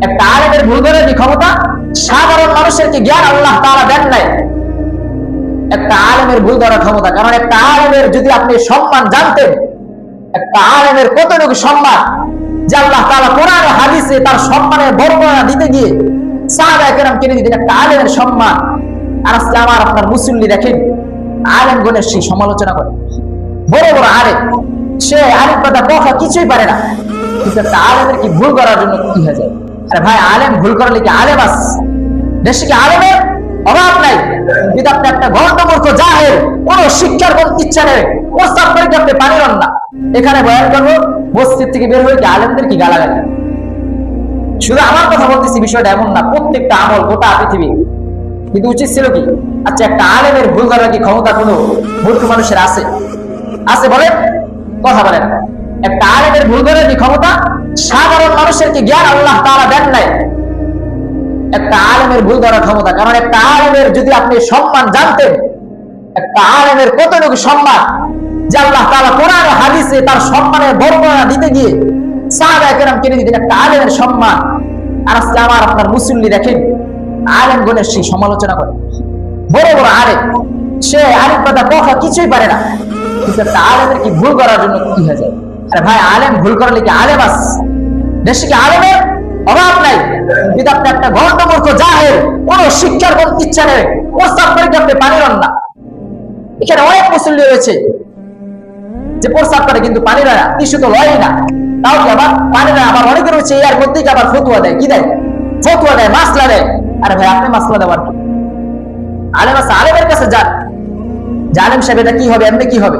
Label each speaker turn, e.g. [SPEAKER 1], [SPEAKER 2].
[SPEAKER 1] একটা আলেমের ভুল করার কি ক্ষমতা? সাধারণ মানুষের কি জ্ঞান আল্লাহ তাআলা দেন নাই? একটা আলেমের ভুল ধরার ক্ষমতা। কারণ একটা আলেমের যদি আপনি সম্মান জানতেন, একটা আলেমের কতটুকু সম্মান যে আল্লাহ তাআলা কোরআন ও হাদিসে তার সম্মানের বর্ণনা দিতে গিয়ে সাহাবায়ে কেরাম কেড়ে দিতেন একটা আলেমের সম্মান। আর আজকে আমার আপনার মুসল্লি দেখেন আলেমগণের সেই সমালোচনা করে, বড় বড় আলেম, সে আলেম কথা কথা কিছুই পারে না, কিন্তু একটা আলেমের কি ভুল করার জন্য কি হয়ে যায়? আরে ভাই, আলেম ভুল করলে কি আলেম আস দেশে কি আলেমের অভাব নাই? কিন্তু আপনি একটা গণ্ডমূর্খ জাহেল, কোন শিক্ষার কোন ইচ্ছা নেই, প্রস্তাব করে কি আপনি পানি হন না? এখানে বয়ান করবো, মসজিদ থেকে বের হয়ে কি আলেমদের কি গালাগালি? শুধু আমার কথা বলতেছি, বিষয়টা এমন না, প্রত্যেকটা আমল গোটা পৃথিবী। কিন্তু উচিত ছিল কি, আচ্ছা একটা আলেমের ভুল ধরার কি ক্ষমতা কোনো মূর্খ মানুষের আছে? আছে বলেন, কথা বলেন। একটা আলেমের ভুল ধরার কি ক্ষমতা? সাধারণ মানুষের কি জ্ঞান আল্লাহ তাআলা দেন নাই? একটা আলেমের ভুল ধরার ক্ষমতা। কারণ একটা আলেমের যদি আপনি সম্মান জানতেন, একটা আলেমের কতটুকু সম্মান যে আল্লাহ তাআলা কোরআন ও হাদিসে তার সম্মানের বর্ণনা দিতে গিয়ে সাহাবায়ে কেরাম কেড়ে দিতেন একটা আলেমের সম্মান। আর আজকে আমার আপনার মুসল্লি দেখেন আলেমগণের সেই সমালোচনা করে, বড় বড় আলেম, সে আলেম কথা কথা কিছুই পারে না, কিন্তু একটা আলেমের কি ভুল করার জন্য কি হয়ে যায়? আরে ভাই, আলেম ভুল করলে কি আলেম আস দেশে কি আলেমের অভাব নাই? কিন্তু আপনি একটা গণ্ডমূর্খ জাহেল, কোন শিক্ষার কোন ইচ্ছা নেই, প্রস্তাব করে কি আপনি পানি হন না? এখানে অনেক মুসল্লি রয়েছে যে প্রস্তাব করে কিন্তু পানি না, টিস্যু তো লয় না, তাও কি আবার পানি না। আবার অনেকে রয়েছে এর মধ্যেই আবার ফতুয়া দেয়, কি দেয়? ফতুয়া দেয়, মাসলা দেয়। আরে ভাই, আপনি মাসলা দেওয়ার কি? আলেম আছে, আলেমের কাছে যান, যে আলেম সাহেব এটা কি হবে, এমনি কি হবে?